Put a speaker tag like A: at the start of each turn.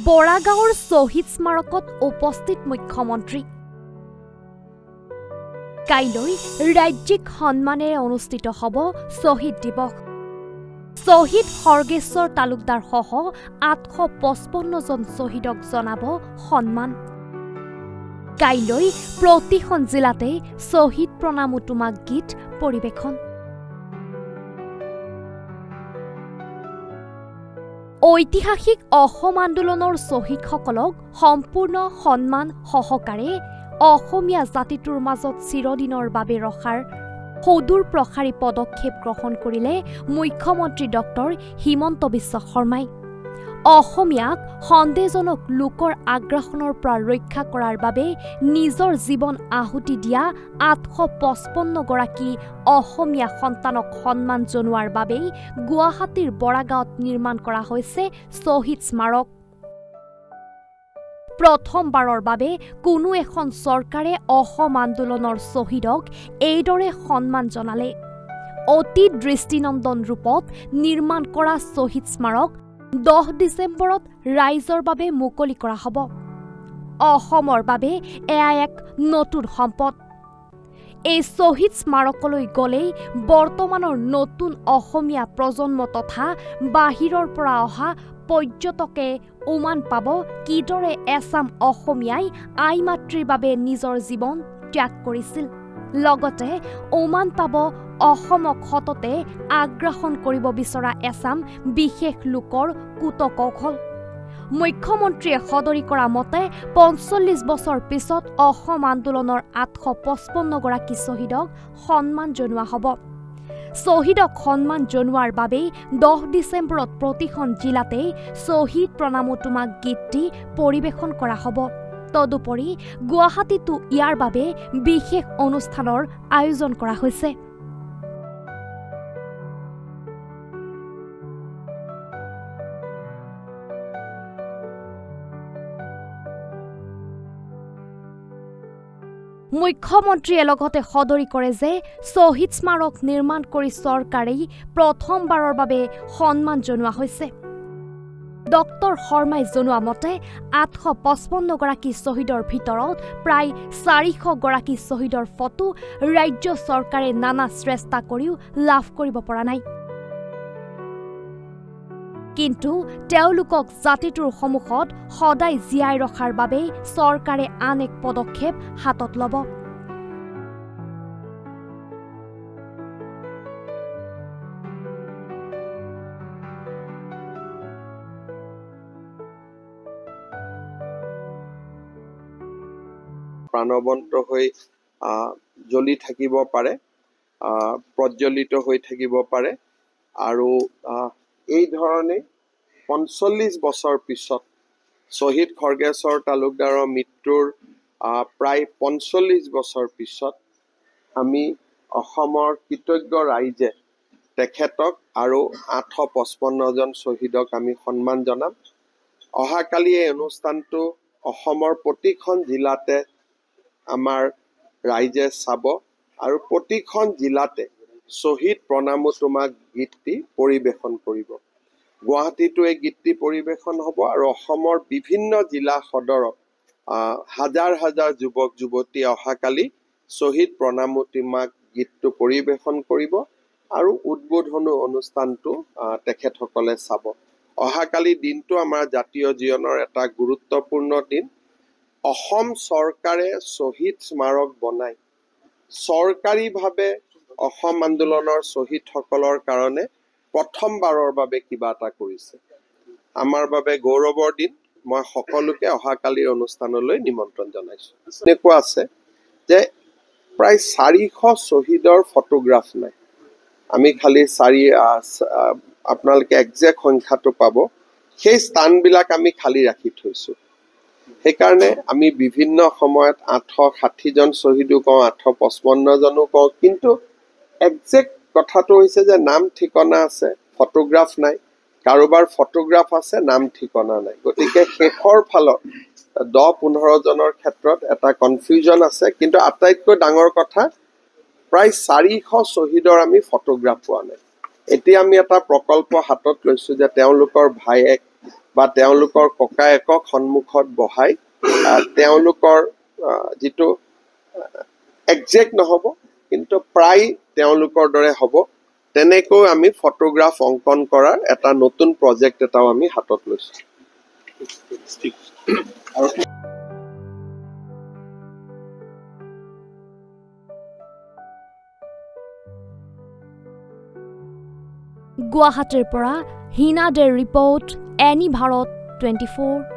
A: বৰাগাঁৱৰ শ্বহীদ স্মাৰকত উপস্থিত মুখ্যমন্ত্ৰী। কাইলৈ ৰাজ্যিক সন্মানেৰে অনুষ্ঠিত হ'ব শ্বহীদ দিৱস। শ্বহীদ খৰ্গেশ্বৰ তালুকদাৰ সহ 855 জন শ্বহীদক জনাব সন্মান। কাইলৈ প্ৰতিখন জিলাতে শ্বহীদ প্ৰণামো তোমাক গীত পৰিৱেশন। ঐতিহাসিক অসম আন্দোলনৰ শ্বহীদসকলক সম্পূৰ্ণ সন্মান সহকাৰে অসমীয়া জাতিটোৰ মাজত চিৰদিনৰ বাবে ৰখাৰ সদূৰ প্ৰসাৰী পদক্ষেপ গ্ৰহণ কৰিলে মুখ্যমন্ত্ৰী ডক্টৰ হিমন্ত বিশ্ব শৰ্মাই। অসমীয়াক সন্দেহজনক লোকৰ আগ্ৰাসনৰ পৰা ৰক্ষা কৰাৰ বাবে নিজৰ জীৱন আহুতি দিয়া 855 গৰাকী অসমীয়া সন্তানক সন্মান জনোৱাৰ বাবেই গুৱাহাটীৰ বৰাগাঁৱত নিৰ্মাণ কৰা হৈছে শ্বহীদ স্মাৰক। প্ৰথমবাৰৰ বাবে কোনো এখন চৰকাৰে অসম আন্দোলনৰ শ্বহীদক এইদৰে সন্মান জনালে। অতি দৃষ্টিনন্দন ৰূপত নিৰ্মাণ কৰা শ্বহীদ স্মাৰক 10 ডিচেম্বৰত ৰাইজৰ বাবে মুকলি কৰা হ'ব। অসমৰ বাবে এয়া এক নতুন সম্পদ। এই শ্বহীদ স্মাৰকলৈ গ'লেই বৰ্তমানৰ নতুন অসমীয়া প্ৰজন্ম তথা বাহিৰৰ পৰা অহা পৰ্যটকে উমান পাব কিদৰে এছাম অসমীয়াই আই মাতৃৰ বাবে নিজৰ জীৱন ত্যাগ কৰিছিল। লগতে উমান পাব অসমক সততে আগ্ৰাসন কৰিব বিচৰা এছাম বিশেষ লোকৰ কুটকৌশল। মুখ্যমন্ত্ৰীয়ে সদৰি কৰা মতে 45 বছৰ পিছত অসম আন্দোলনৰ 855 গৰাকী শ্বহীদক সন্মান জনোৱা হ'ব। শ্বহীদক সন্মান জনোৱাৰ বাবেই 10 ডিচেম্বৰত প্ৰতিখন জিলাতে শ্বহীদ প্ৰণামো তোমাক গীতটি পৰিৱেশন কৰা হ'ব। তদুপৰি গুৱাহাটীতো ইয়াৰ বাবে বিশেষ অনুষ্ঠানৰ আয়োজন কৰা হৈছে। মুখ্যমন্ত্ৰীয়ে লগতে সদৰি কৰে যে শ্বহীদ স্মাৰক নিৰ্মাণ কৰি চৰকাৰেই প্ৰথমবাৰৰ বাবে সন্মান জনোৱা হৈছে। ডক্টৰ শৰ্মাই জনোৱা মতে 855 গৰাকী শ্বহীদৰ ভিতৰত প্ৰায় 400 গৰাকী শ্বহীদৰ ফটো ৰাজ্য চৰকাৰে নানা চেষ্টা কৰিও লাভ কৰিব পৰা নাই। কিন্তু তেওঁলোকক জাতিটোৰ সন্মুখত সদায় জীয়াই ৰখাৰ বাবে চৰকাৰে আন এক পদক্ষেপ হাতত ল'ব।
B: প্ৰাণৱন্ত হৈ জ্বলি থাকিব পাৰে, প্ৰজ্বলিত হৈ থাকিব পাৰে আৰু এই ধৰণে 45 বছৰ পিছত শ্বহীদ খৰ্গেশ্বৰ তালুকদাৰৰ মৃত্যুৰ প্ৰায় 45 বছৰ পিছত আমি অসমৰ কৃতজ্ঞ ৰাইজে তেখেতক আৰু 855 জন শ্বহীদক আমি সন্মান জনাম। অহাকালি এই অনুষ্ঠানটো অসমৰ প্ৰতিখন জিলাতে আমাৰ ৰাইজে চাব আৰু প্ৰতিখন জিলাতে শ্বহীদ প্ৰণামো তোমাক গীতটি পৰিৱেশন কৰিব। গুৱাহাটীতো এই গীতটি পৰিৱেশন হ'ব আৰু অসমৰ বিভিন্ন জিলা সদৰত হাজাৰ হাজাৰ যুৱক যুৱতী অহাকালি শ্বহীদ প্ৰণামো তোমাক গীতটো পৰিৱেশন কৰিব আৰু উদ্বোধনী অনুষ্ঠানটো তেখেতসকলে চাব। অহাকালি দিনটো আমাৰ জাতীয় জীৱনৰ এটা গুৰুত্বপূৰ্ণ দিন। অসম চৰকাৰে শ্বহীদ স্মাৰক বনাই চৰকাৰীভাৱে অসম আন্দোলনৰ শ্বহীদসকলৰ কাৰণে প্ৰথমবাৰৰ বাবে কিবা এটা কৰিছে। আমাৰ বাবে গৌৰৱৰ দিন। মই সকলোকে অহাকালিৰ অনুষ্ঠানলৈ নিমন্ত্ৰণ জনাইছোঁ। এনেকুৱা আছে যে প্ৰায় 400 শ্বহীদৰ ফটোগ্ৰাফ নাই। আমি খালি আপোনালোকে একজেক্ট সংখ্যাটো পাব। সেই স্থানবিলাক আমি খালি ৰাখি থৈছোঁ। সেইকাৰণে আমি বিভিন্ন সময়ত 860 জন শ্বহীদো কওঁ, 855 জনো কওঁ, কিন্তু একজেক্ট কথাটো হৈছে যে নাম ঠিকনা আছে, ফটোগ্ৰাফ নাই। কাৰোবাৰ ফটোগ্ৰাফ আছে, নাম ঠিকনা নাই। গতিকে শেষৰ ফালত 10-15 জনৰ ক্ষেত্ৰত এটা কনফিউজন আছে। কিন্তু আটাইতকৈ ডাঙৰ কথা, প্ৰায় 400 শ্বহীদৰ আমি ফটোগ্ৰাফ পোৱা নাই। এতিয়া আমি এটা প্ৰকল্প হাতত লৈছোঁ যে তেওঁলোকৰ ভায়েক বা তেওঁলোকৰ ককায়েকক সন্মুখত বহাই তেওঁলোকৰ যিটো একজেক্ট নহ'ব কিন্তু প্ৰায় তেওঁলোকৰ দৰে হ'ব তেনেকৈ আমি ফটোগ্ৰাফ অংকন কৰাৰ এটা নতুন প্ৰজেক্ট এটাও আমি হাতত লৈছোঁ।
A: গুৱাহাটীৰ পৰা হিনা দেৰ ৰিপৰ্ট, এনি ভাৰত 24।